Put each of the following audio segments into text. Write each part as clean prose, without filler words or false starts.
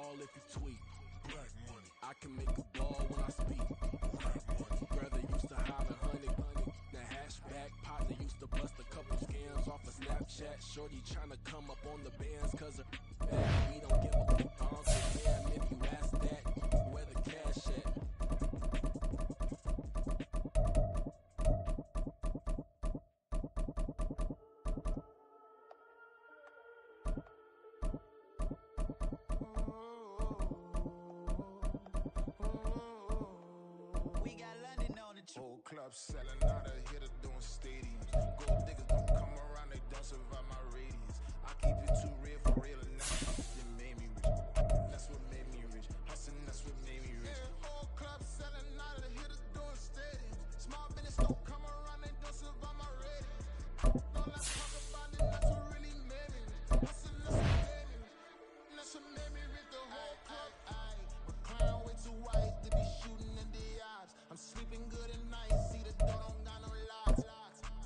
ball if you tweet. I can make a ball when I speak. Brother used to holler honey. The hashback partner used to bust a couple scams off of Snapchat. Shorty tryna come up on the bands cause of that. We don't give a fuck. So damn if you ask that, where the cash at? Whole club selling out of hitter doing stadiums. Gold diggers don't come around, they don't survive my radius. I keep it too real for real, and that's what made me rich. That's what made me rich. Hustling, that's what made me rich. Yeah, whole club selling out of hitters doing stadiums. Small business don't come around, they don't survive my radius. All I talk about it, that's what really made me rich. Hustling, that's what made me rich. That's what made me rich. The whole club, my crown way too white to be shooting in the eyes. I'm sleeping good at night, see the door don't got no locks.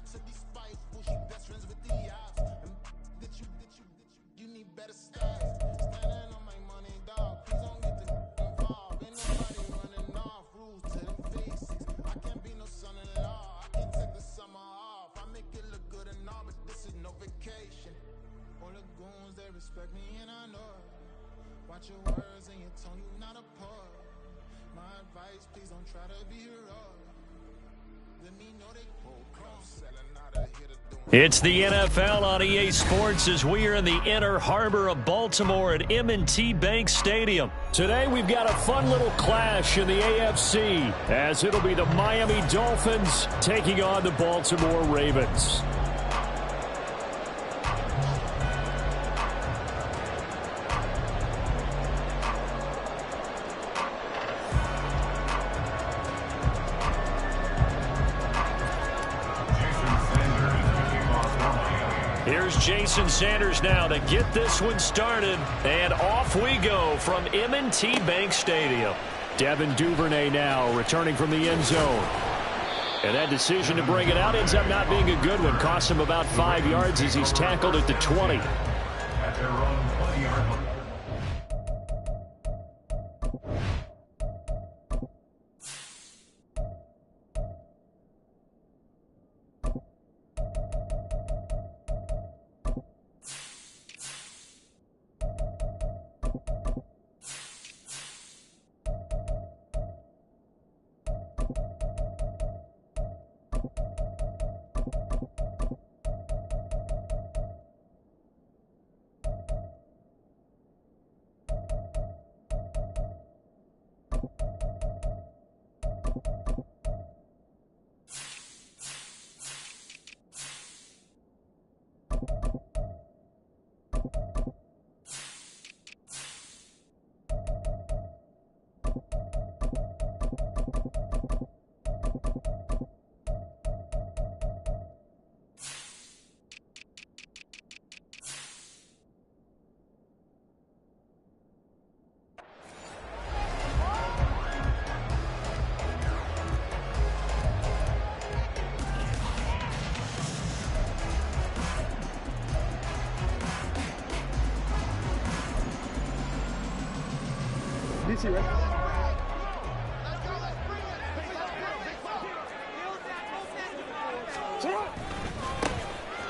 So these spiteful, she best friends with the ops. And that you need better stats. Standing on my money, dog, please don't get involved. Ain't nobody running off, rules to the faces. I can't be no son-in-law, I can't take the summer off. I make it look good and all, but this is no vacation. All the goons, they respect me and I know it. Watch your words and your tone, you not a poet. My advice, please don't try to be heroic. Let me know they whole club selling out of here to do. It's the NFL on EA Sports as we are in the inner harbor of Baltimore at M&T Bank Stadium. Today we've got a fun little clash in the AFC as it'll be the Miami Dolphins taking on the Baltimore Ravens. Here's Jason Sanders now to get this one started, and off we go from M&T Bank Stadium. Devin Duvernay now returning from the end zone. And that decision to bring it out ends up not being a good one. Cost him about 5 yards as he's tackled at the 20. At their own 20-yard line.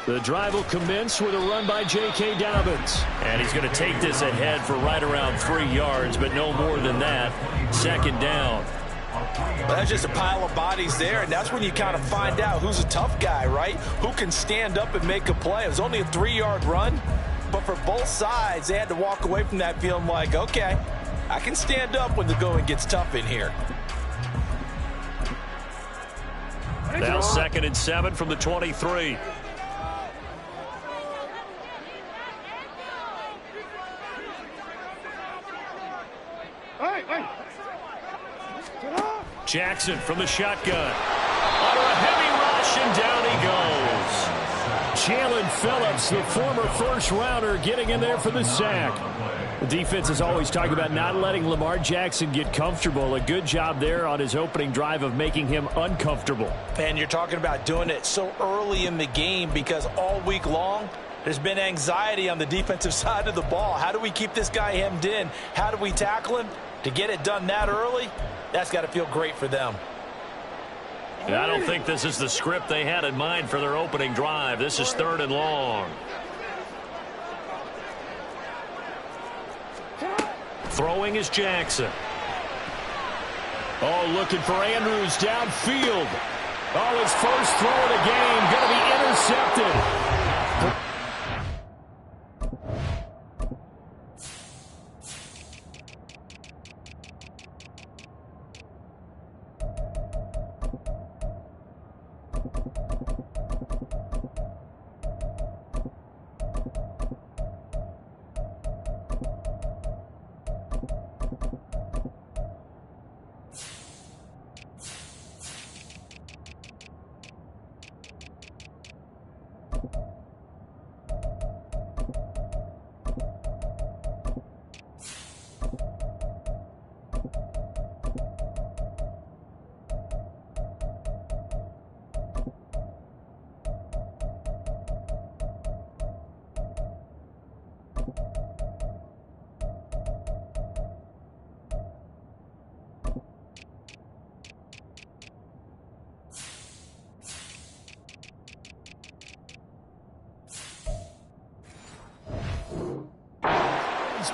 The drive will commence with a run by J.K. Dobbins. And he's going to take this ahead for right around 3 yards, but no more than that. Second down. Well, that's just a pile of bodies there, and that's when you kind of find out who's a tough guy, right? Who can stand up and make a play. It was only a 3-yard run, but for both sides, they had to walk away from that feeling like, okay, I can stand up when the going gets tough in here. Now 2nd and 7 from the 23. Jackson from the shotgun. Under a heavy rush, and down he goes. Jalen Phillips, the former first-rounder, getting in there for the sack. The defense is always talking about not letting Lamar Jackson get comfortable. A good job there on his opening drive of making him uncomfortable. And you're talking about doing it so early in the game because all week long, There's been anxiety on the defensive side of the ball. How do we keep this guy hemmed in? How do we tackle him? To get it done that early, that's got to feel great for them. I don't think this is the script they had in mind for their opening drive. This is 3rd and long. Throwing is Jackson. Oh, looking for Andrews downfield. Oh, his first throw of the game going to be intercepted.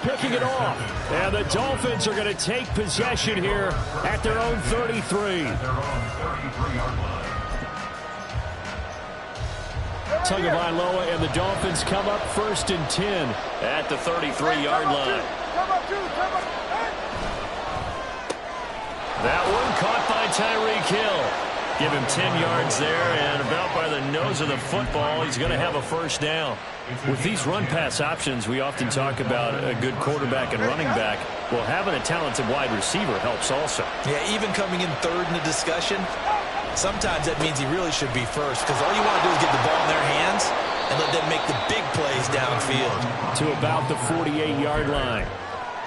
Picking it off. And the Dolphins are going to take possession here at their own 33. Tagovailoa and the Dolphins come up 1st and 10 at the 33-yard line. That one caught by Tyreek Hill. Give him 10 yards there, and about by the nose of the football, he's going to have a first down. With these run-pass options, we often talk about a good quarterback and running back. Well, having a talented wide receiver helps also. Yeah, even coming in 3rd in the discussion, sometimes that means he really should be first, because all you want to do is get the ball in their hands and let them make the big plays downfield. To about the 48-yard line.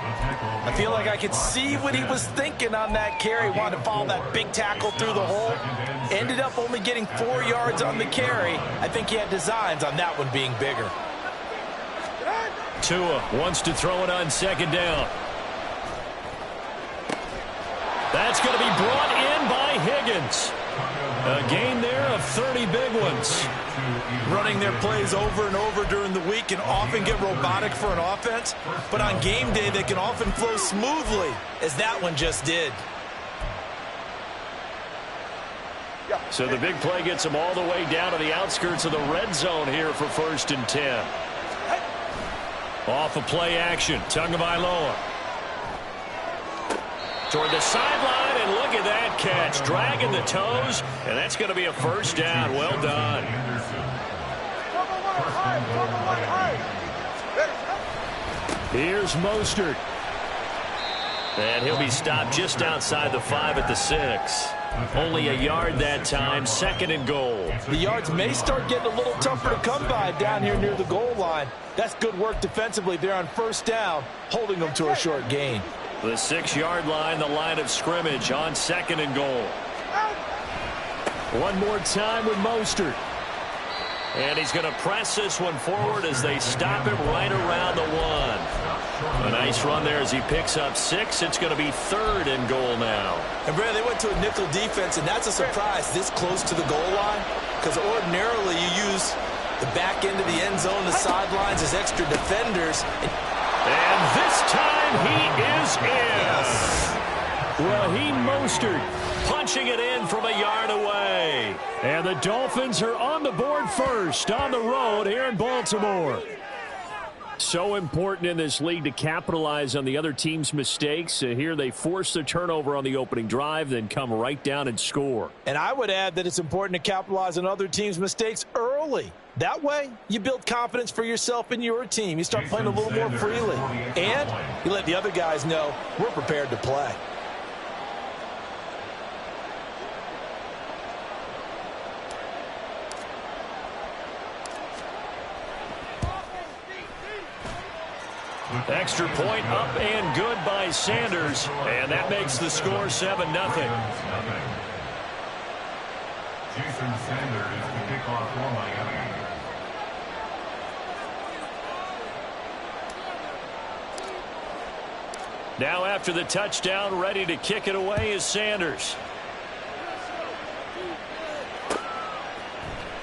I feel like I could see what he was thinking on that carry. Wanted to follow that big tackle through the hole. Ended up only getting 4 yards on the carry. I think he had designs on that one being bigger. Tua wants to throw it on 2nd down. That's going to be brought in by Higgins. A gain there of 30 big ones. Running their plays over and over during the week can often get robotic for an offense, but on game day they can often flow smoothly, as that one just did. So the big play gets them all the way down to the outskirts of the red zone here for 1st and 10. Off of play action, Tagovailoa. Toward the sideline, and look at that catch. Dragging the toes, and that's going to be a first down. Well done. Here's Mostert. And he'll be stopped just outside the 5 at the 6. Only a yard that time, 2nd and goal. The yards may start getting a little tougher to come by down here near the goal line. That's good work defensively there on 1st down, holding them to a short gain. The 6-yard line, the line of scrimmage on 2nd and goal. One more time with Mostert. And he's going to press this one forward as they stop him right around the 1. A nice run there as he picks up 6. It's going to be 3rd and goal now. And, Brad, they went to a nickel defense, and that's a surprise this close to the goal line, because ordinarily you use the back end of the end zone, the sidelines as extra defenders. And this time he is in. Raheem Mostert punching it in from a yard away. And the Dolphins are on the board first on the road here in Baltimore. So important in this league to capitalize on the other team's mistakes. Here they force the turnover on the opening drive, then come right down and score. And I would add that it's important to capitalize on other teams' mistakes early. That way, you build confidence for yourself and your team. You start playing a little more freely. And you let the other guys know we're prepared to play. Extra point up and good by Sanders. And that makes the score 7-0. Jason Sanders, the kickoff for Miami. Now after the touchdown, ready to kick it away is Sanders.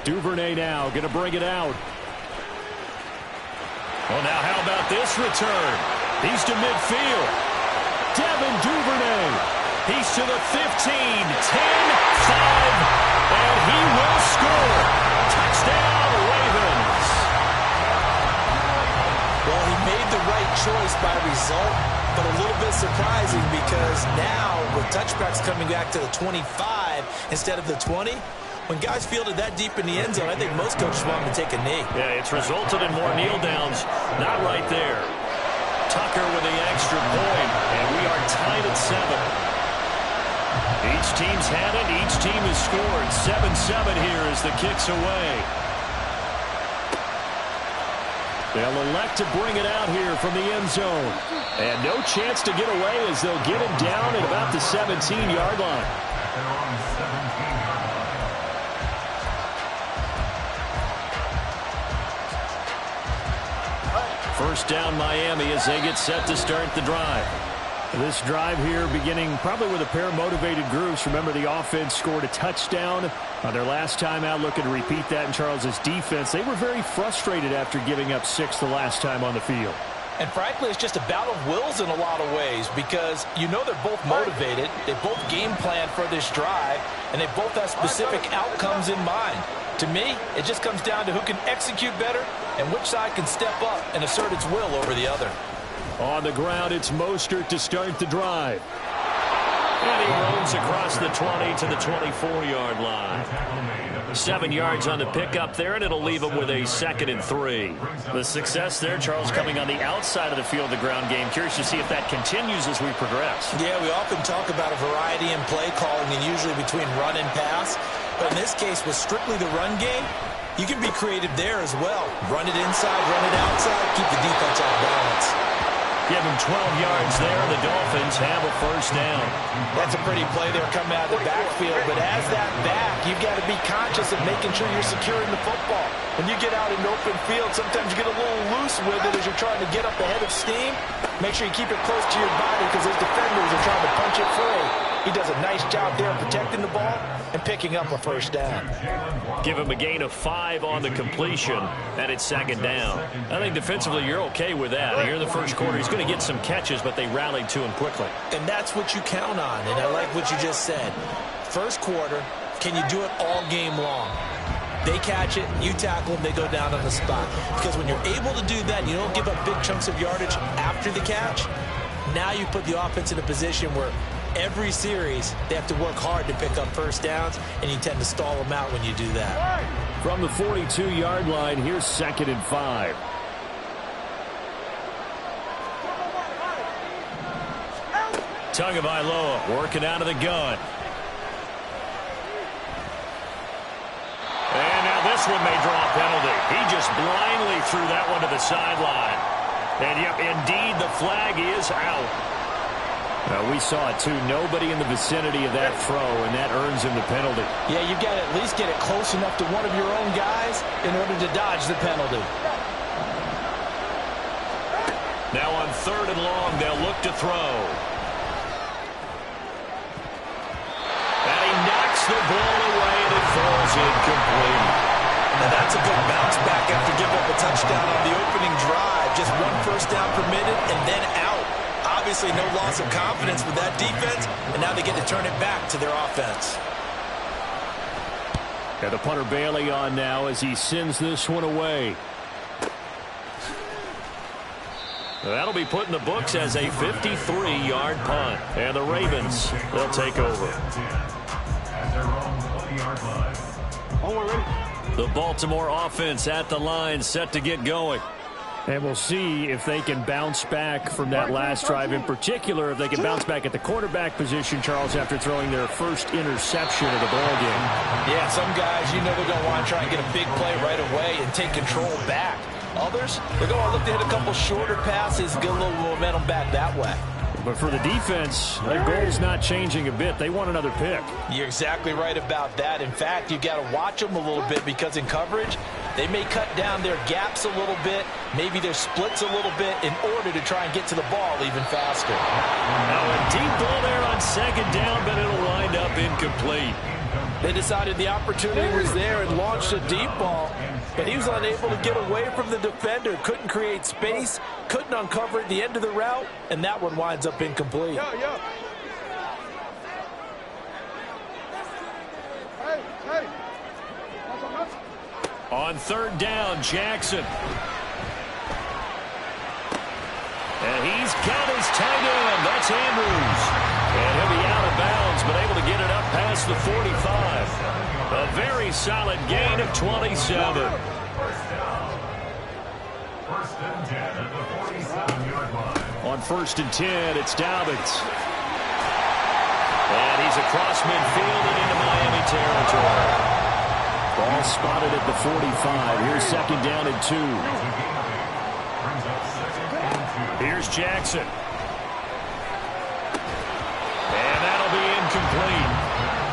Duvernay now going to bring it out. Well, now how about this return? He's to midfield. Devin Duvernay. He's to the 15, 10, 5, and he will score. Touchdown, Ravens. Well, he made the right choice by result, but a little bit surprising because now with touchbacks coming back to the 25 instead of the 20, when guys fielded that deep in the end zone, I think most coaches want them to take a knee. Yeah, it's resulted in more kneel downs. Not right there. Tucker with the extra point, and we are tied at 7. Each team's had it. Each team has scored. 7-7 here as the kick's away. They'll elect to bring it out here from the end zone. And no chance to get away as they'll get him down at about the 17-yard line. They're on 17-yard line. First down Miami as they get set to start the drive. This drive here beginning probably with a pair of motivated groups. Remember, the offense scored a touchdown on their last time out, looking to repeat that in Charles's defense. They were very frustrated after giving up 6 the last time on the field. And frankly, it's just a battle of wills in a lot of ways because you know they're both motivated, they both game plan for this drive, and they both have specific outcomes in mind. To me, it just comes down to who can execute better and which side can step up and assert its will over the other. On the ground, it's Mostert to start the drive. And he roams across the 20 to the 24-yard line. 7 yards on the pickup there, and it'll leave him with a 2nd and 3. The success there, Charles, coming on the outside of the field, the ground game. Curious to see if that continues as we progress. Yeah, we often talk about a variety in play calling and usually between run and pass. But in this case, with strictly the run game, you can be creative there as well. Run it inside, run it outside, keep the defense off balance. Give him 12 yards there. The Dolphins have a first down. That's a pretty play there coming out of the backfield. But as that back, you've got to be conscious of making sure you're securing the football. When you get out in open field, sometimes you get a little loose with it as you're trying to get up ahead of steam. Make sure you keep it close to your body because those defenders are trying to punch it free. He does a nice job there protecting the ball and picking up a first down. Give him a gain of 5 on the completion, and it's 2nd down. I think defensively you're okay with that. Here in the first quarter, he's going to get some catches, but they rallied to him quickly. And that's what you count on, and I like what you just said. First quarter, can you do it all game long? They catch it, you tackle them, they go down on the spot. Because when you're able to do that, you don't give up big chunks of yardage after the catch, now you put the offense in a position where every series, they have to work hard to pick up first downs, and you tend to stall them out when you do that. From the 42-yard line, here's 2nd and 5. Tagovailoa working out of the gun. And now this one may draw a penalty. He just blindly threw that one to the sideline. And yep, indeed, the flag is out. We saw it, too. Nobody in the vicinity of that throw, and that earns him the penalty. Yeah, you've got to at least get it close enough to one of your own guys in order to dodge the penalty. Now on 3rd and long, they'll look to throw. And he knocks the ball away, and it falls incomplete. Now that's a good bounce back after giving up a touchdown on the opening drive. Just 1 first down permitted, and then out. Obviously no loss of confidence with that defense, and now they get to turn it back to their offense. And the punter Bailey on now as he sends this one away. That'll be put in the books as a 53-yard punt. And the Ravens, they'll take over. At their own 20-yard line. The Baltimore offense at the line, set to get going. And we'll see if they can bounce back from that last drive. In particular, if they can bounce back at the quarterback position, Charles, after throwing their first interception of the ballgame. Yeah, some guys, you know they're going to want to try and get a big play right away and take control back. Others, they're going to look to hit a couple shorter passes, get a little momentum back that way. But for the defense, their goal's not changing a bit. They want another pick. You're exactly right about that. In fact, you've got to watch them a little bit because in coverage, They may cut down their gaps a little bit, maybe their splits a little bit in order to try and get to the ball even faster. Now a deep ball there on second down, but it'll wind up incomplete. They decided the opportunity was there and launched a deep ball, but he was unable to get away from the defender, couldn't create space, couldn't uncover at the end of the route, and that one winds up incomplete. On third down, Jackson. And he's got his tight end. That's Andrews. And he'll be out of bounds, but able to get it up past the 45. A very solid gain of 27. First and 10 at the 47-yard line. On first and 10, it's Dobbins. And he's across midfield and into Miami territory. Ball spotted at the 45. Here's second down and 2. Here's Jackson. And that'll be incomplete.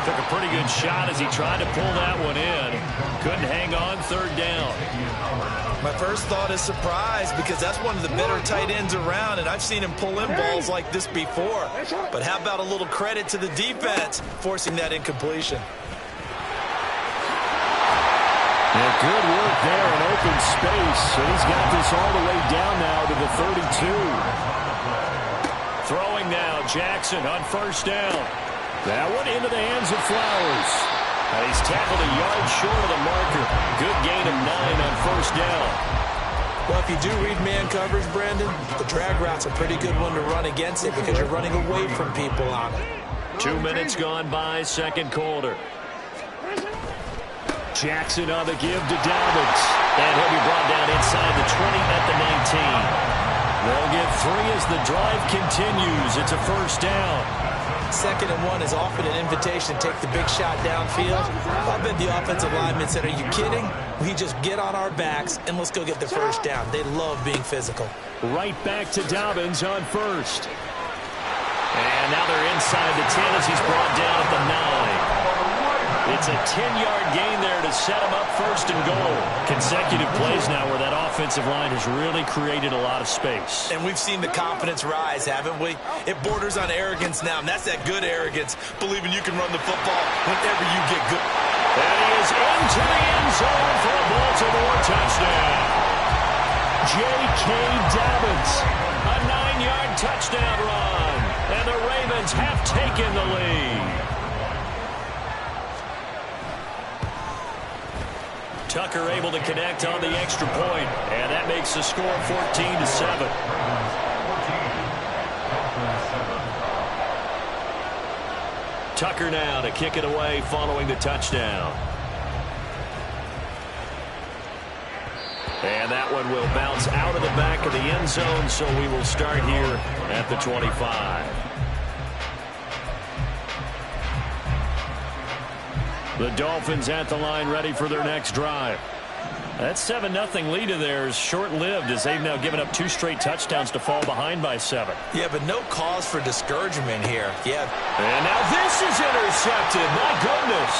Took a pretty good shot as he tried to pull that one in. Couldn't hang on third down. My first thought is surprise because that's one of the better tight ends around, and I've seen him pull in balls like this before. But how about a little credit to the defense forcing that incompletion? Yeah, good work there in open space. So he's got this all the way down now to the 32. Throwing now, Jackson on first down. That one into the hands of Flowers. He's tackled a yard short of the marker. Good gain of 9 on first down. Well, if you do read man coverage, Brandon, the drag route's a pretty good one to run against it because you're running away from people on it. 2 minutes gone by, second quarter. Jackson on the give to Dobbins. And he'll be brought down inside the 20 at the 19. They'll get 3 as the drive continues. It's a first down. 2nd and 1 is often an invitation to take the big shot downfield. I bet the offensive linemen said, are you kidding? We just get on our backs and let's go get the first down. They love being physical. Right back to Dobbins on first. And now they're inside the 10 as he's brought down at the 9. It's a 10-yard gain there to set him up first and goal. Consecutive plays now where that offensive line has really created a lot of space. And we've seen the confidence rise, haven't we? It borders on arrogance now, and that's that good arrogance, believing you can run the football whenever you get good. And he is into the end zone for a Baltimore touchdown. J.K. Dobbins, a 9-yard touchdown run. And the Ravens have taken the lead. Tucker able to connect on the extra point, and that makes the score 14-7. Tucker now to kick it away following the touchdown. And that one will bounce out of the back of the end zone, so we will start here at the 25. The Dolphins at the line ready for their next drive. That 7-0 lead of theirs short-lived as they've now given up 2 straight touchdowns to fall behind by 7. Yeah, but no cause for discouragement here. Yeah. And now this is intercepted. My goodness.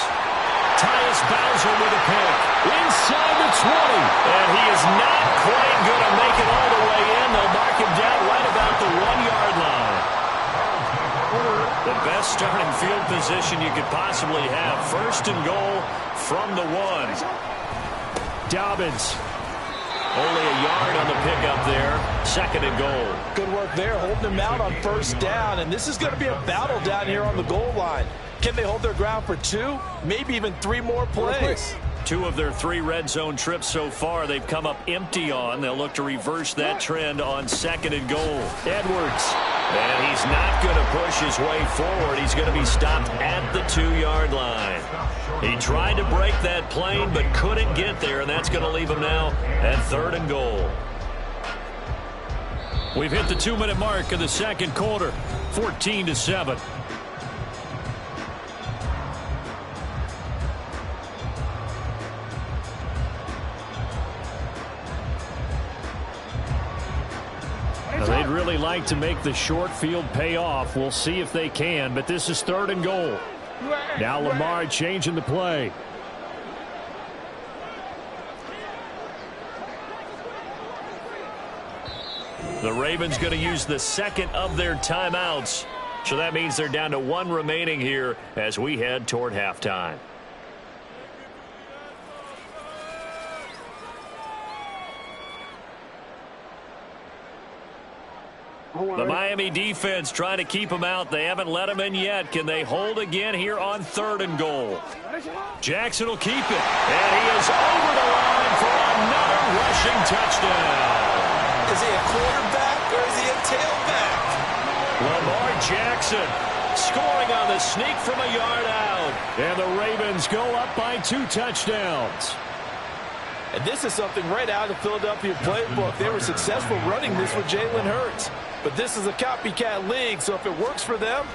Tyus Bowser with a pick. Inside the 20. And he is not quite going to make it all the way in. They'll mark him down right about the 1-yard line. The best starting field position you could possibly have. First and goal from the 1. Dobbins. Only a yard on the pickup there. 2nd and goal. Good work there, holding him out on first down. And this is going to be a battle down here on the goal line. Can they hold their ground for 2, maybe even 3 more plays? 2 of their 3 red zone trips so far they've come up empty on. They'll look to reverse that trend on 2nd and goal. Edwards. And he's not going to push his way forward. He's going to be stopped at the 2-yard line. He tried to break that plane but couldn't get there, and that's going to leave him now at 3rd and goal. We've hit the 2-minute mark of the second quarter. 14-7. They'd really like to make the short field pay off. We'll see if they can, but this is 3rd and goal. Now Lamar changing the play. The Ravens going to use the second of their timeouts. So that means they're down to one remaining here as we head toward halftime. The Miami defense trying to keep them out. They haven't let them in yet. Can they hold again here on 3rd and goal? Jackson will keep it. And he is over the line for another rushing touchdown. Is he a quarterback or is he a tailback? Lamar Jackson scoring on the sneak from a yard out. And the Ravens go up by 2 touchdowns. And this is something right out of the Philadelphia playbook. They were successful running this with Jalen Hurts. But this is a copycat league, so if it works for them,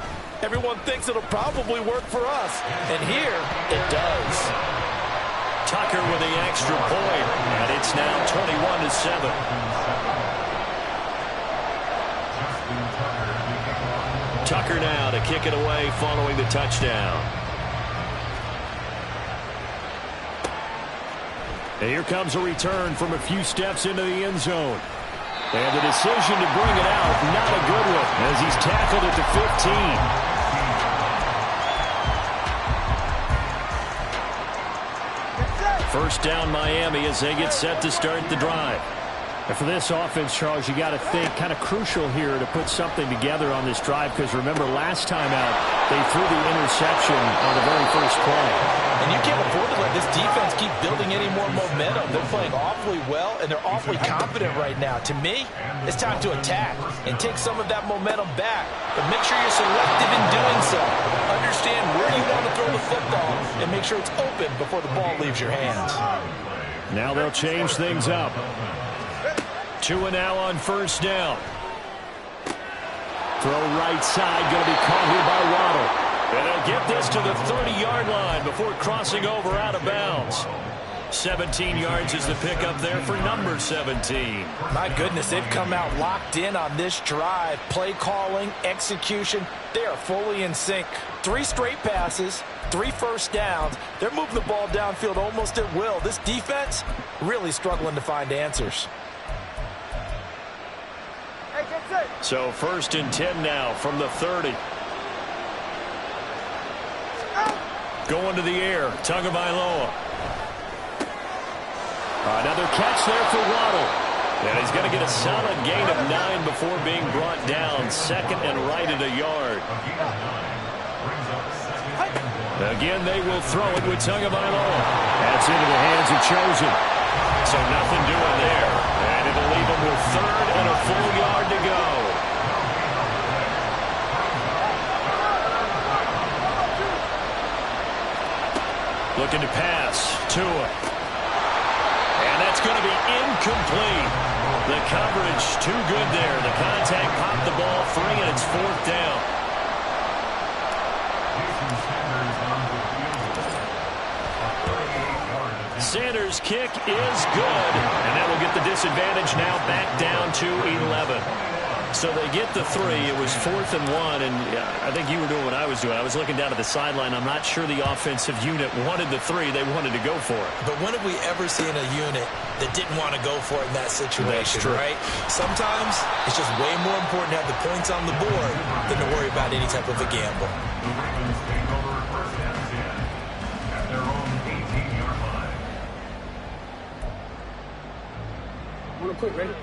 everyone thinks it'll probably work for us. And here, it does. Tucker with the extra point, and it's now 21-7. Tucker now to kick it away following the touchdown. And here comes a return from a few steps into the end zone. And the decision to bring it out, not a good one, as he's tackled at the 15. First down Miami as they get set to start the drive. And for this offense, Charles, you got to think kind of crucial here to put something together on this drive, because remember last time out they threw the interception on the very first play. And you can't afford to let this defense keep building any more momentum. They're playing awfully well, and they're awfully confident right now. To me, it's time to attack and take some of that momentum back. But make sure you're selective in doing so. Understand where you want to throw the football and make sure it's open before the ball leaves your hands. Now they'll change things up. 2 now on first down. Throw right side, going to be caught here by Waddle. And they'll get this to the 30-yard line before crossing over out of bounds. 17 yards is the pickup there for number 17. My goodness, they've come out locked in on this drive. Play calling, execution, they are fully in sync. 3 straight passes, 3 first downs. They're moving the ball downfield almost at will. This defense really struggling to find answers. So 1st and 10 now from the 30. Going to the air, Tagovailoa. Another catch there for Waddle. And he's going to get a solid gain of 9 before being brought down. 2nd and right at a yard. Again, they will throw it with Tagovailoa. That's into the hands of Chosen. So nothing doing there. And it'll leave him with 3rd and a full yard to go. Looking to pass. Tua. And that's going to be incomplete. The coverage too good there. The contact popped the ball free, and it's 4th down. Sanders' kick is good, and that will get the disadvantage now back down to 11. So they get the 3. It was 4th and 1, and I think you were doing what I was doing. I was looking down at the sideline. I'm not sure the offensive unit wanted the 3. They wanted to go for it. But when have we ever seen a unit that didn't want to go for it in that situation, right? Sometimes it's just way more important to have the points on the board than to worry about any type of a gamble.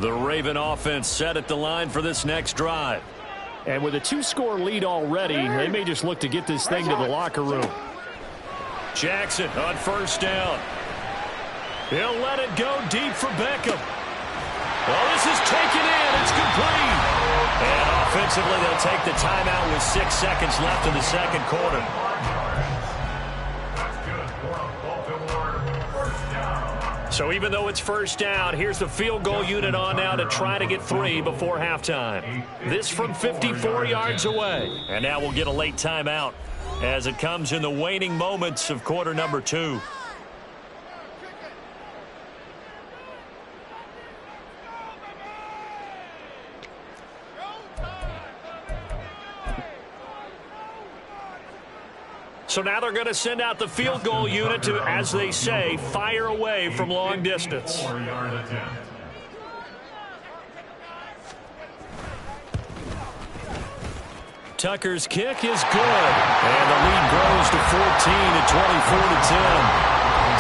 The Raven offense set at the line for this next drive. And with a 2-score lead already, they may just look to get this thing to the locker room. Jackson on first down. He'll let it go deep for Beckham. Well, this is taken in. It's complete. And offensively, they'll take the timeout with 6 seconds left in the second quarter. So even though it's first down, here's the field goal unit on now to try to get 3 before halftime. This from 54 yards away. And now we'll get a late timeout as it comes in the waning moments of quarter number 2. So now they're going to send out the field goal unit to, as they say, fire away from long distance. Tucker's kick is good. And the lead grows to 14 at 24-10.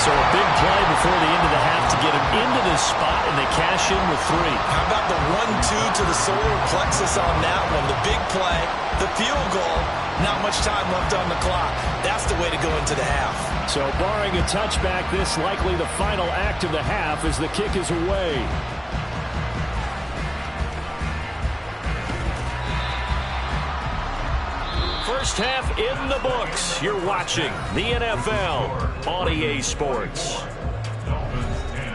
So a big play before the end of the half to get him into this spot, and they cash in with 3. How about the 1-2 to the solar plexus on that one? The big play, the field goal, not much time left on the clock. That's the way to go into the half. So barring a touchback, this likely the final act of the half as the kick is away. First half in the books. You're watching the NFL on EA Sports. Dolphins 10.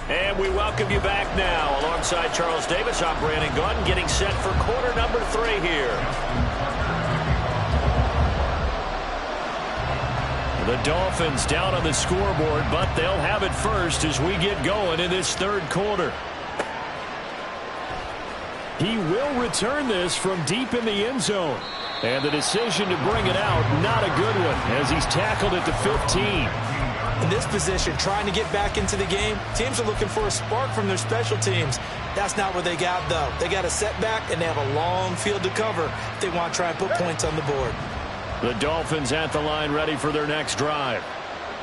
And we welcome you back now. Alongside Charles Davis, I'm Brandon Gaudin, getting set for quarter number 3 here. The Dolphins down on the scoreboard, but they'll have it first as we get going in this third quarter. He will return this from deep in the end zone. And the decision to bring it out, not a good one, as he's tackled at the 15. In this position, trying to get back into the game, teams are looking for a spark from their special teams. That's not what they got, though. They got a setback, and they have a long field to cover if they want to try and put points on the board. The Dolphins at the line ready for their next drive.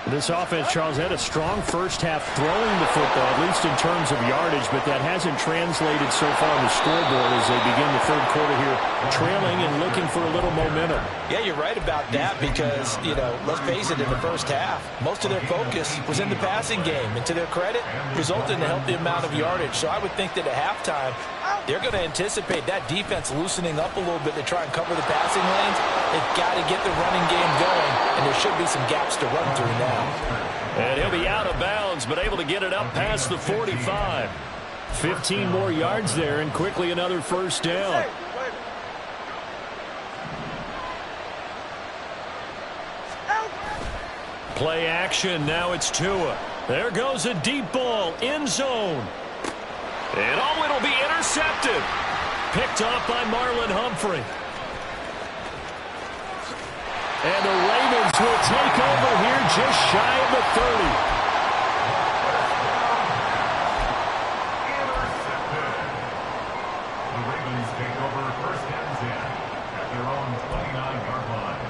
This offense, Charles, had a strong first half throwing the football, at least in terms of yardage, but that hasn't translated so far on the scoreboard as they begin the third quarter here, trailing and looking for a little momentum. Yeah, you're right about that because, let's face it, in the first half, most of their focus was in the passing game, and to their credit, resulted in a healthy amount of yardage. So I would think that at halftime, they're going to anticipate that defense loosening up a little bit to try and cover the passing lanes. They've got to get the running game going, and there should be some gaps to run through now. And he'll be out of bounds, but able to get it up past the 45. 15 more yards there, and quickly another first down. Play action, now it's Tua. There goes a deep ball, end zone. And it'll be intercepted. Picked off by Marlon Humphrey. And the Ravens will take over here just shy of the 30. Intercepted. The Ravens take over first and 10 at their own 29-yard line.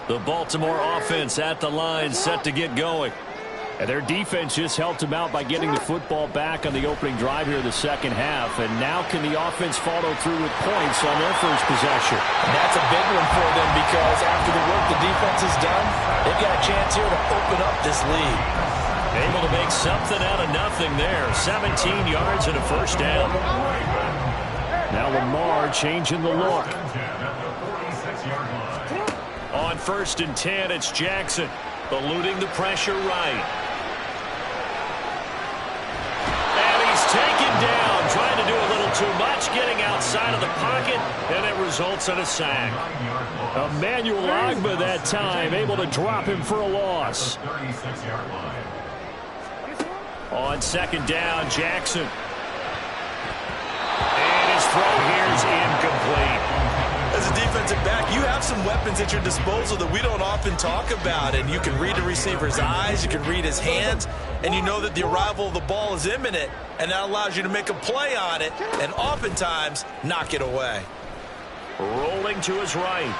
The Baltimore offense at the line, set to get going. And their defense just helped them out by getting the football back on the opening drive here in the second half. And now can the offense follow through with points on their first possession? And that's a big one for them because after the work the defense has done, they've got a chance here to open up this lead. Able to make something out of nothing there. 17 yards and a first down. Now Lamar changing the look. On 1st and 10, it's Jackson, eluding the pressure right. And he's taken down, trying to do a little too much, getting outside of the pocket, and it results in a sack. Emmanuel Ogbah that time, able to drop him for a loss. On 2nd down, Jackson. And his throw here is incomplete. As a defensive back, you have some weapons at your disposal that we don't often talk about. And you can read the receiver's eyes, you can read his hands, and you know that the arrival of the ball is imminent, and that allows you to make a play on it and oftentimes knock it away. Rolling to his right.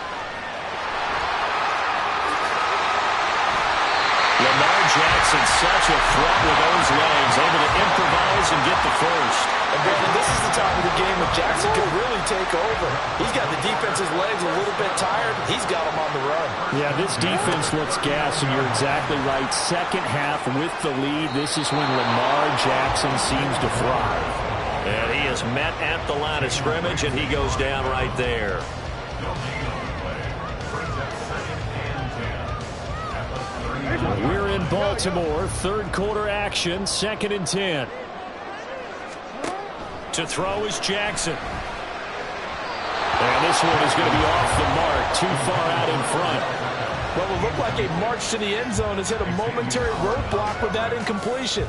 Lamar Jackson, such a threat with those legs, able to improvise and get the first. And Brandon, this is the time of the game when Jackson could really take over. He's got the defense's legs a little bit tired. He's got them on the run. Yeah, this defense looks gas, and you're exactly right. Second half with the lead, this is when Lamar Jackson seems to thrive. And he is met at the line of scrimmage, and he goes down right there. We're in Baltimore, third quarter action, 2nd and 10. To throw is Jackson. And this one is going to be off the mark, too far out in front. Well, it looked like a march to the end zone has hit a momentary roadblock with that incompletion.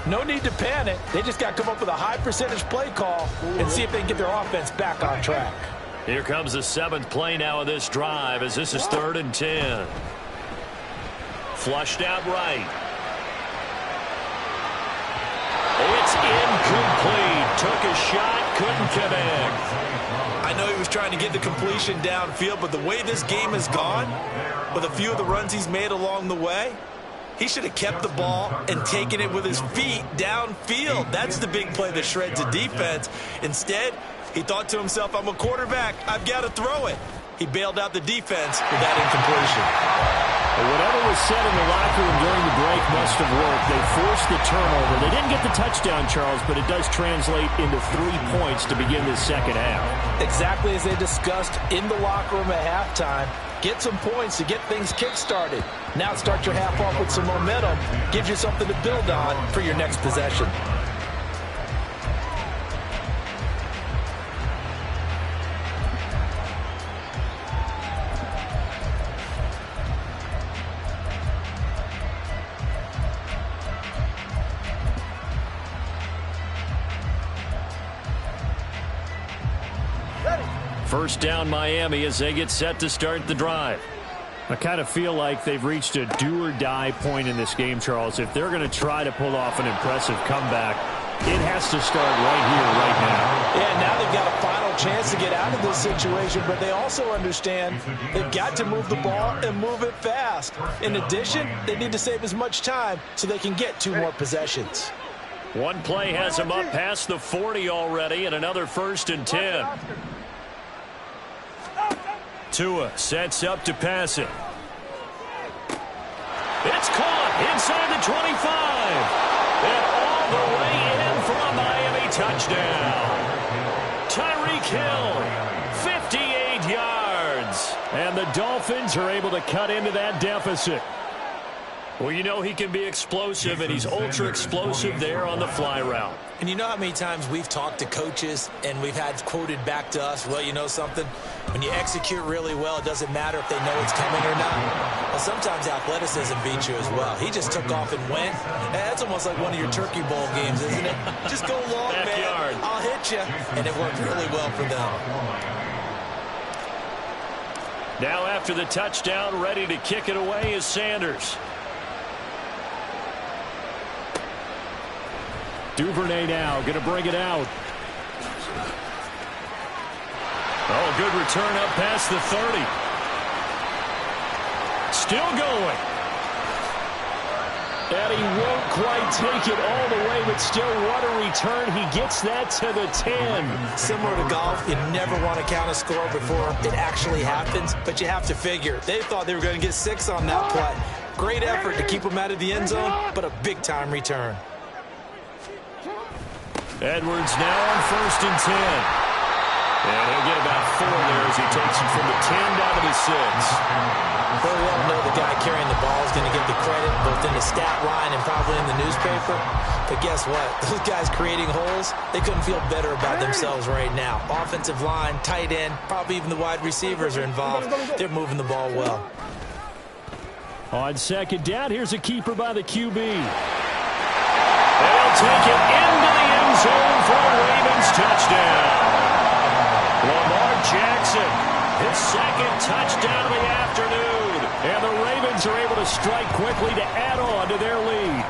No need to panic. They just got to come up with a high percentage play call and see if they can get their offense back on track. Here comes the 7th play now of this drive as this is 3rd and 10. Flushed out right. It's incomplete. Took a shot, couldn't connect. I know he was trying to get the completion downfield, but the way this game has gone, with a few of the runs he's made along the way, he should have kept the ball and taken it with his feet downfield. That's the big play that shreds a defense. Instead, he thought to himself, I'm a quarterback, I've got to throw it. He bailed out the defense with that incompletion. Whatever was said in the locker room during the break must have worked. They forced the turnover. They didn't get the touchdown, Charles, but it does translate into 3 points to begin this second half. Exactly as they discussed in the locker room at halftime. Get some points to get things kick-started. Now start your half off with some momentum. Gives you something to build on for your next possession. First down Miami as they get set to start the drive. I kind of feel like they've reached a do-or-die point in this game, Charles. If they're going to try to pull off an impressive comeback, it has to start right here, right now. Yeah, now they've got a final chance to get out of this situation, but they also understand they've got to move the ball and move it fast. In addition, they need to save as much time so they can get 2 more possessions. One play has them up past the 40 already, and another 1st and 10. Tua sets up to pass it. It's caught inside the 25. And all the way in for a Miami touchdown. Tyreek Hill, 58 yards. And the Dolphins are able to cut into that deficit. Well, you know he can be explosive, and he's ultra-explosive there on the fly route. And you know how many times we've talked to coaches and we've had quoted back to us, well, you know something? When you execute really well, it doesn't matter if they know it's coming or not. Well, sometimes athleticism beats you as well. He just took off and went. That's almost like one of your Turkey Bowl games, isn't it? Just go long, man. I'll hit you. And it worked really well for them. Now after the touchdown, ready to kick it away is Sanders. Duvernay now going to bring it out. Oh, good return up past the 30. Still going. And he won't quite take it all the way, but still what a return. He gets that to the 10. Similar to golf, you never want to count a score before it actually happens, but you have to figure. They thought they were going to get 6 on that play. Great effort to keep them out of the end zone, but a big-time return. Edwards now on 1st and 10. And he'll get about 4 there as he takes it from the 10 down to the 6. Well, we all know the guy carrying the ball is going to get the credit both in the stat line and probably in the newspaper. But guess what? Those guys creating holes, they couldn't feel better about themselves right now. Offensive line, tight end, probably even the wide receivers are involved. They're moving the ball well. On 2nd down, here's a keeper by the QB. They'll take it into the end zone for a Ravens touchdown. Lamar Jackson, his 2nd touchdown of the afternoon. And the Ravens are able to strike quickly to add on to their lead.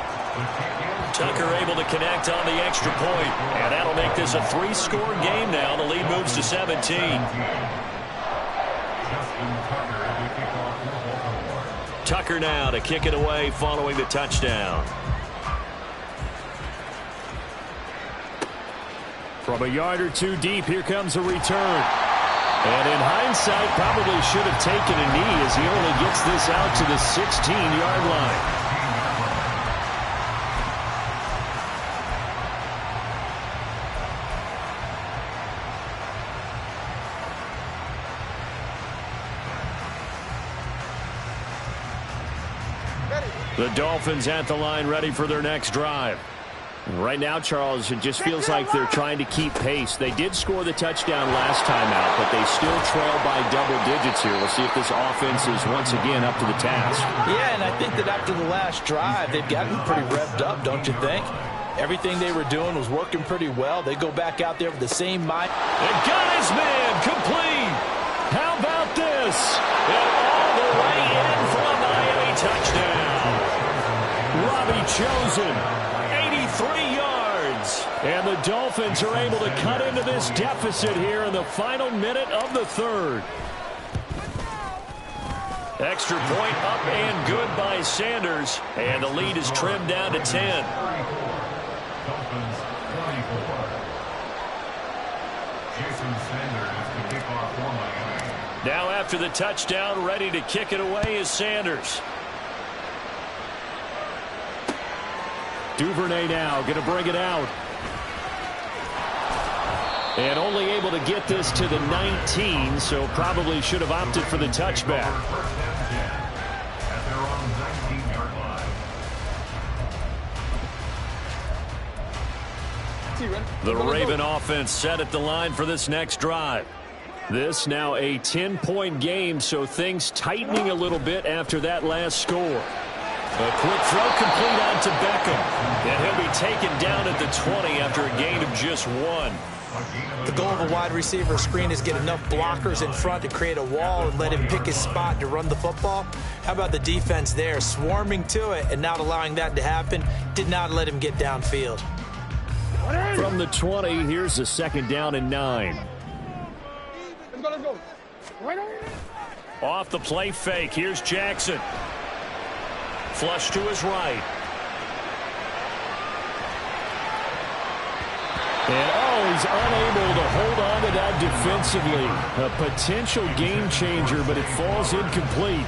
Tucker able to connect on the extra point. And that'll make this a 3-score game now. The lead moves to 17. Tucker now to kick it away following the touchdown. From a yard or 2 deep, here comes a return. And in hindsight, probably should have taken a knee as he only gets this out to the 16-yard line. The Dolphins at the line ready for their next drive. Right now, Charles, it just feels like they're trying to keep pace. They did score the touchdown last time out, but they still trail by double digits here. We'll see if this offense is once again up to the task. Yeah, and I think that after the last drive, they've gotten pretty revved up, don't you think? Everything they were doing was working pretty well. They go back out there with the same mind. And got his man complete. How about this? And all the way in for a Miami touchdown. Robbie Chosen, 83 yards. And the Dolphins are able to cut into this deficit here in the final minute of the third. Extra point up and good by Sanders. And the lead is trimmed down to 10. Dolphins 24. Jason Sanders to kick off for Miami. Now after the touchdown, ready to kick it away is Sanders. Duvernay now going to bring it out. And only able to get this to the 19, so probably should have opted for the touchback. First down 10 at their own 19-yard line. The Raven offense set at the line for this next drive. This now a 10-point game, so things tightening a little bit after that last score. A quick throw complete on to Beckham. And he'll be taken down at the 20 after a gain of just 1. The goal of a wide receiver screen is get enough blockers in front to create a wall and let him pick his spot to run the football. How about the defense there, swarming to it and not allowing that to happen? Did not let him get downfield. From the 20, here's the second down and 9. Let's go. Off the play fake, here's Jackson. Flush to his right. And he's unable to hold on to that defensively. A potential game changer, but it falls incomplete.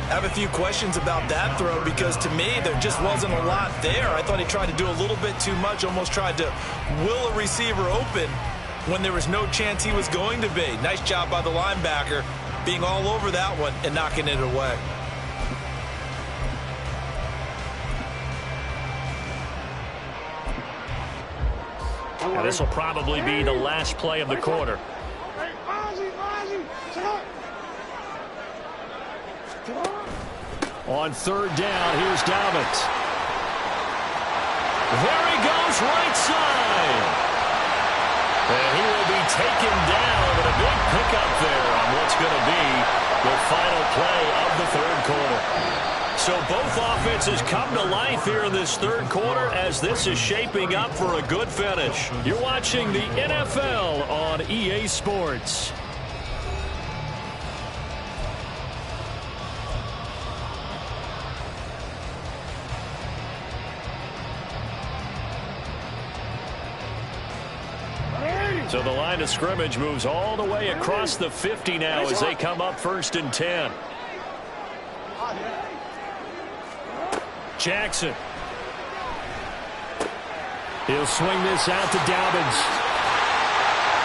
I have a few questions about that throw because to me there just wasn't a lot there. I thought he tried to do a little bit too much, almost tried to will a receiver open when there was no chance he was going to be. Nice job by the linebacker being all over that one and knocking it away. And this will probably be the last play of the quarter. On third down, here's Dobbins. There he goes, right side. And he will be taken down, and a big pickup there on what's going to be the final play of the third quarter. So both offenses come to life here in this third quarter as this is shaping up for a good finish. You're watching the NFL on EA Sports. So the line of scrimmage moves all the way across the 50 now as they come up 1st and 10. Jackson. He'll swing this out to Dobbins.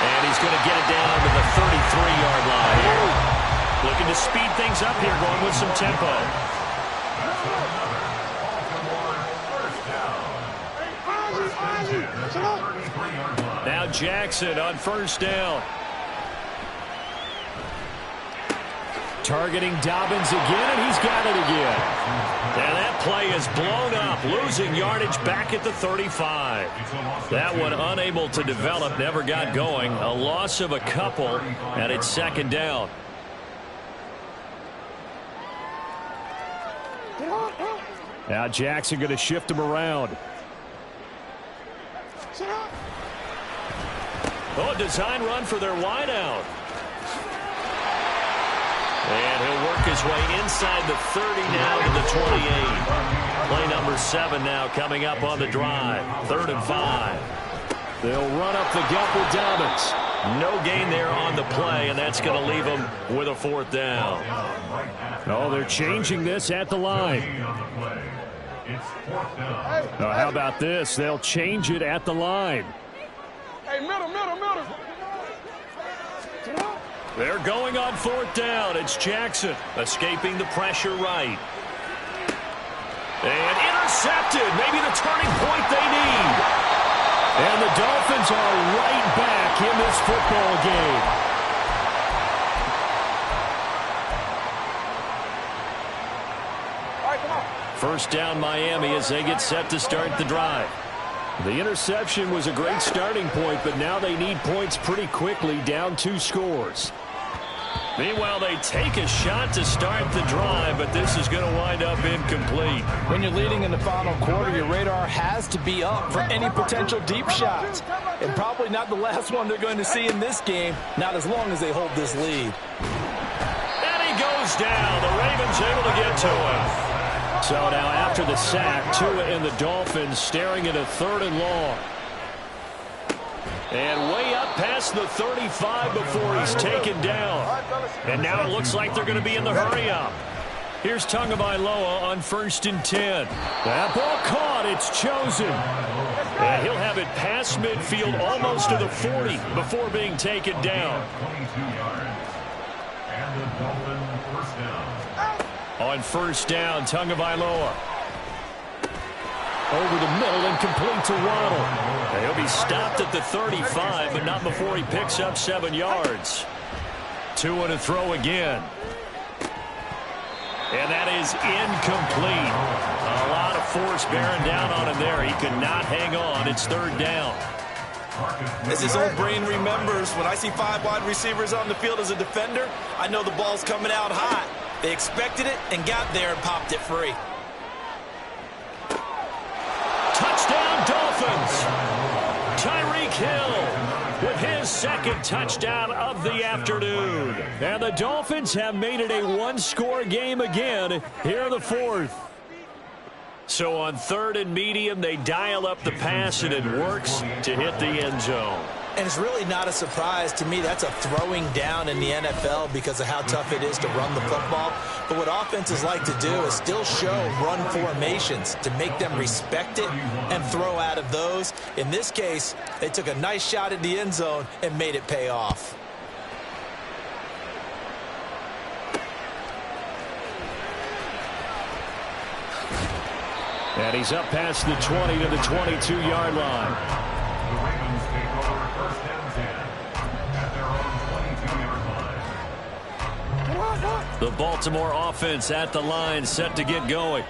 And he's going to get it down to the 33-yard line here. Looking to speed things up here, going with some tempo. Now Jackson on first down. Targeting Dobbins again, and he's got it again. And that play is blown up, losing yardage back at the 35. That one unable to develop, never got going. A loss of a couple, and it's second down. Now Jackson going to shift him around. Oh, design run for their wideout. And he'll work his way inside the 30 now to the 28. Play number 7 now coming up on the drive. 3rd and 5. They'll run up the gut with Dobbins. No gain there on the play, and that's going to leave them with a 4th down. Oh, they're changing this at the line. Oh, how about this? They'll change it at the line. Hey, middle. They're going on 4th down. It's Jackson escaping the pressure right. And intercepted. Maybe the turning point they need. And the Dolphins are right back in this football game. All right, come on. First down Miami as they get set to start the drive. The interception was a great starting point, but now they need points pretty quickly, down 2 scores. Meanwhile, they take a shot to start the drive, but this is going to wind up incomplete. When you're leading in the final quarter, your radar has to be up for any potential deep shots. And probably not the last one they're going to see in this game, not as long as they hold this lead. And he goes down. The Ravens able to get to him. So now after the sack, Tua and the Dolphins staring at a 3rd and long. And way up past the 35 before he's taken down. And now it looks like they're going to be in the hurry-up. Here's Tagovailoa on 1st and 10. That ball caught. It's chosen. And he'll have it past midfield almost to the 40 before being taken down. 22 yards. And the Dolphins first down. On 1st down, Tagovailoa. Over the middle and complete to Waddle. He'll be stopped at the 35, but not before he picks up 7 yards. 2 and a throw again. And that is incomplete. A lot of force bearing down on him there. He could not hang on. It's 3rd down. As his old brain remembers, when I see 5 wide receivers on the field as a defender, I know the ball's coming out hot. They expected it and got there and popped it free. Touchdown, Dolphins. Tyreek Hill with his 2nd touchdown of the afternoon. And the Dolphins have made it a 1-score game again here in the 4th. So on 3rd and medium, they dial up the pass, and it works to hit the end zone. And it's really not a surprise to me. That's a throwing down in the NFL because of how tough it is to run the football. But what offenses like to do is still show run formations to make them respect it and throw out of those. In this case, they took a nice shot at the end zone and made it pay off. And he's up past the 20 to the 22-yard line. The Ravens take over 1st and 10 at their own 22-yard line. The Baltimore offense at the line, set to get going.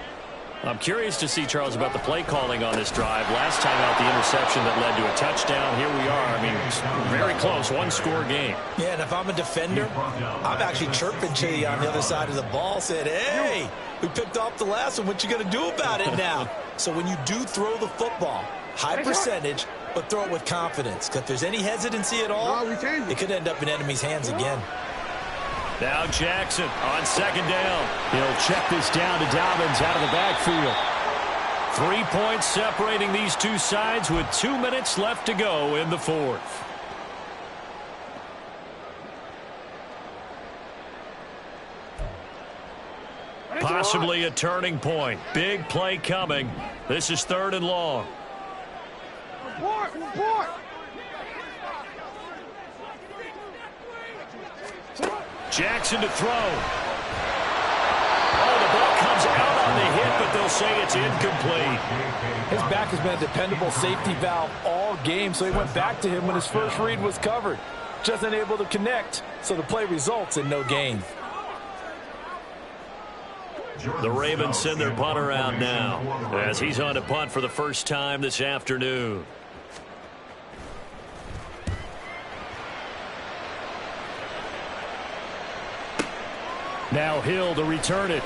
I'm curious to see, Charles, about the play calling on this drive. Last time out, the interception that led to a touchdown. Here we are. I mean, very close, 1-score game. Yeah, and if I'm a defender, I'm actually chirping to you on the other side of the ball, saying, hey, we picked off the last one. What you going to do about it now? So when you do throw the football, high percentage, but throw it with confidence. Because if there's any hesitancy at all, it could end up in enemy's hands again. Now Jackson on 2nd down. He'll check this down to Dobbins out of the backfield. 3 points separating these two sides with 2 minutes left to go in the 4th. Possibly a turning point. Big play coming. This is 3rd and long. Jackson to throw. Oh, the ball comes out on the hit, but they'll say it's incomplete. His back has been a dependable safety valve all game, so he went back to him when his first read was covered. Just unable to connect, so the play results in no gain. The Ravens send their punter out now as he's on to punt for the first time this afternoon. Now Hill to return it.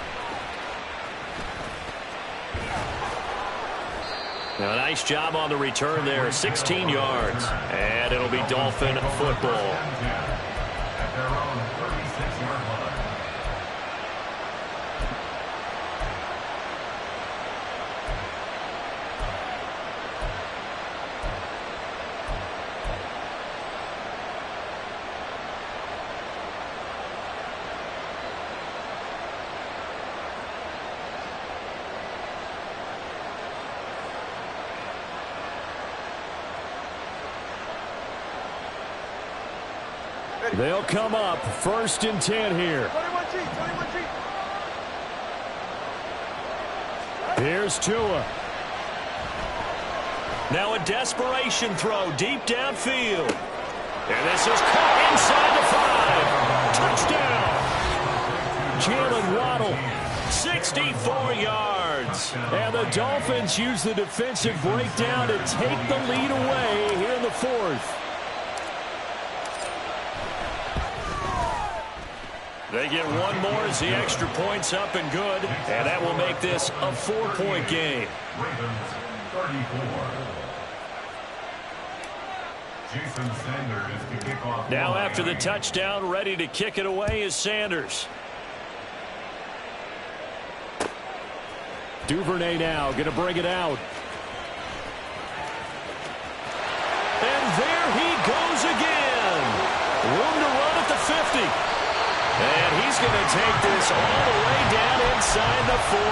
Now, nice job on the return there, 16 yards. And it'll be Dolphin football. At their own 36-yard line. They'll come up 1st and 10 here. 21 cheek. Here's Tua. Now a desperation throw deep downfield. And this is caught inside the 5. Touchdown. Jalen Waddle, 64 yards. And the Dolphins use the defensive breakdown to take the lead away here in the 4th. They get one more as the extra point's up and good. And that will make this a 4-point game. Ravens 34. Jason Sanders to kick off. Now after the touchdown, ready to kick it away is Sanders. Duvernay now going to bring it out. And there he goes again. Room to run at the 50. And he's going to take this all the way down inside the 40.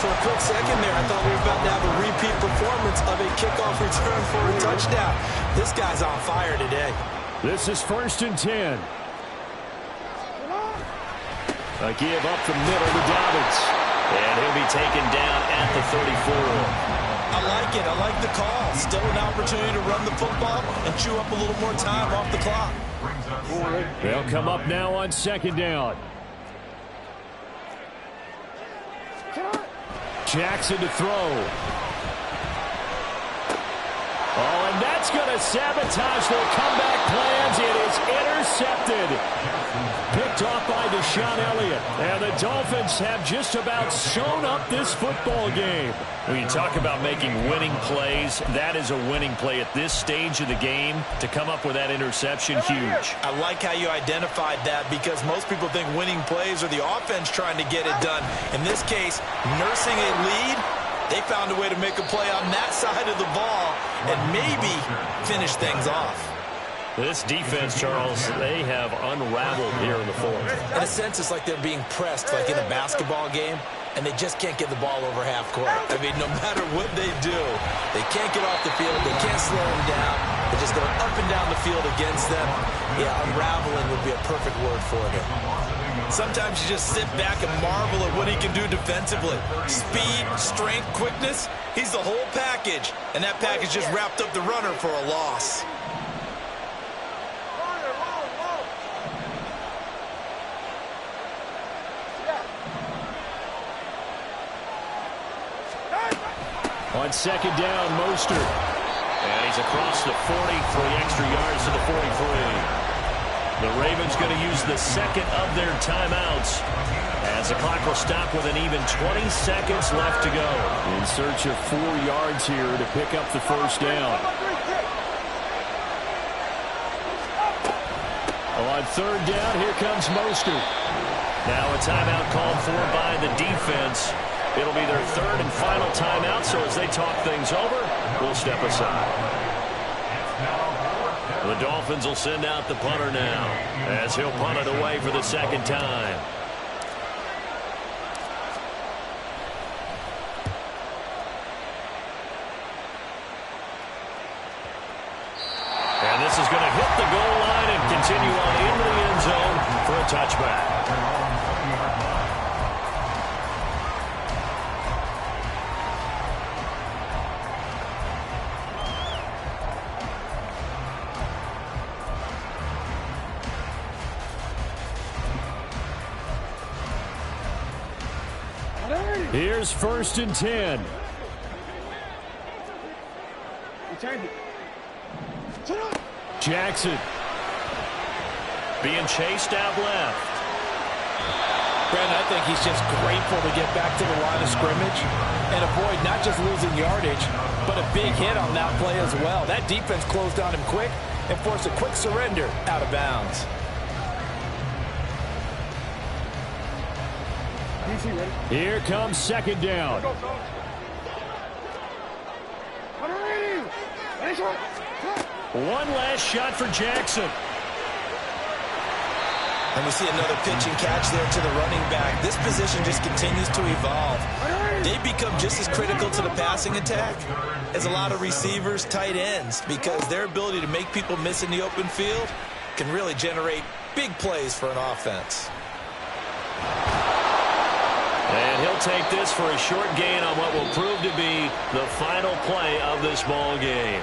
For a quick second there, I thought we were about to have a repeat performance of a kickoff return for a touchdown. This guy's on fire today. This is 1st and 10. A give up the middle to Dobbins. And he'll be taken down at the 34. I like it. I like the call. Still an opportunity to run the football and chew up a little more time off the clock. They'll come up now on 2nd down. Jackson to throw. Oh, and that's going to sabotage their comeback plans. It is intercepted. Picked off by Deshaun Elliott. And the Dolphins have just about sewn up this football game. When you talk about making winning plays, that is a winning play at this stage of the game. To come up with that interception, huge. I like how you identified that because most people think winning plays are the offense trying to get it done. In this case, nursing a lead, they found a way to make a play on that side of the ball and maybe finish things off. This defense, Charles, they have unraveled here in the 4th. In a sense, it's like they're being pressed like in a basketball game, and they just can't get the ball over half court. I mean, no matter what they do, they can't get off the field. They can't slow them down. They're just going up and down the field against them. Yeah, unraveling would be a perfect word for them. Sometimes you just sit back and marvel at what he can do defensively. Speed, strength, quickness, he's the whole package. And that package just wrapped up the runner for a loss. On 2nd down, Mostert. And he's across the 40 for the extra yards to the 43. The Ravens going to use the 2nd of their timeouts as the clock will stop with an even 20 seconds left to go. In search of 4 yards here to pick up the 1st down. On 3rd down, here comes Mostert. Now a timeout called for by the defense. It'll be their 3rd and final timeout, so as they talk things over, we'll step aside. The Dolphins will send out the punter now, as he'll punt it away for the 2nd time. And this is going to hit the goal line and continue on into the end zone for a touchback. Here's 1st and 10. Jackson being chased out left. Brandon, I think he's just grateful to get back to the line of scrimmage and avoid not just losing yardage, but a big hit on that play as well. That defense closed on him quick and forced a quick surrender out of bounds. Here comes 2nd down. One last shot for Jackson. And we see another pitch and catch there to the running back. This position just continues to evolve. They become just as critical to the passing attack as a lot of receivers, tight ends, because their ability to make people miss in the open field can really generate big plays for an offense. And he'll take this for a short gain on what will prove to be the final play of this ball game.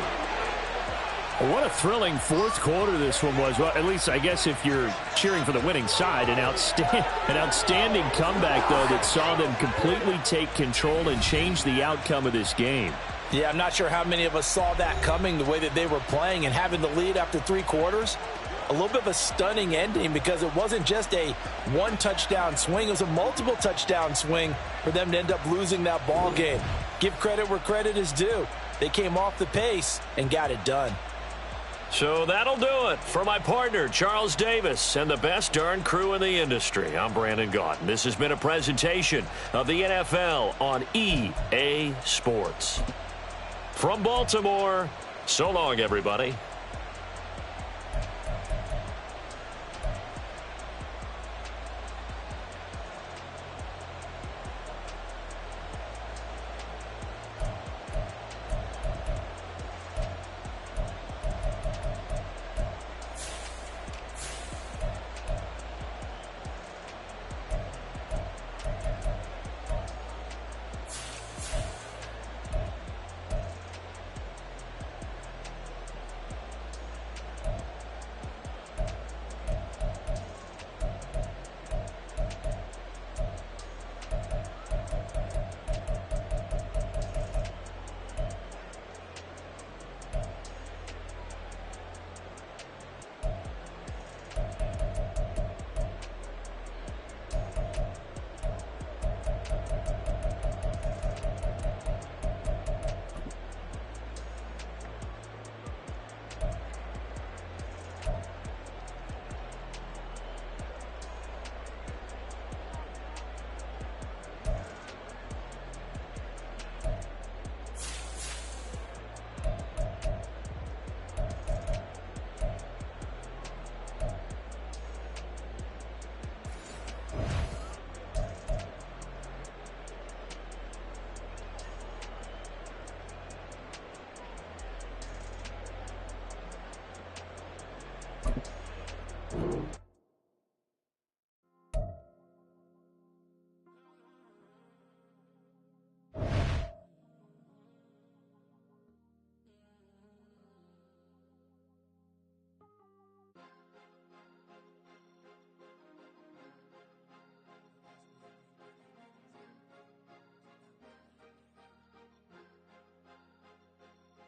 What a thrilling fourth quarter this one was. Well, at least I guess if you're cheering for the winning side, an outstanding comeback, though, that saw them completely take control and change the outcome of this game. Yeah, I'm not sure how many of us saw that coming, the way that they were playing and having the lead after 3 quarters. A little bit of a stunning ending because it wasn't just a one-touchdown swing. It was a multiple touchdown swing for them to end up losing that ball game. Give credit where credit is due. They came off the pace and got it done. So that'll do it for my partner, Charles Davis, and the best darn crew in the industry. I'm Brandon Gaudin. This has been a presentation of the NFL on EA Sports. From Baltimore, so long, everybody.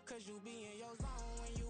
Cause you be in your zone when you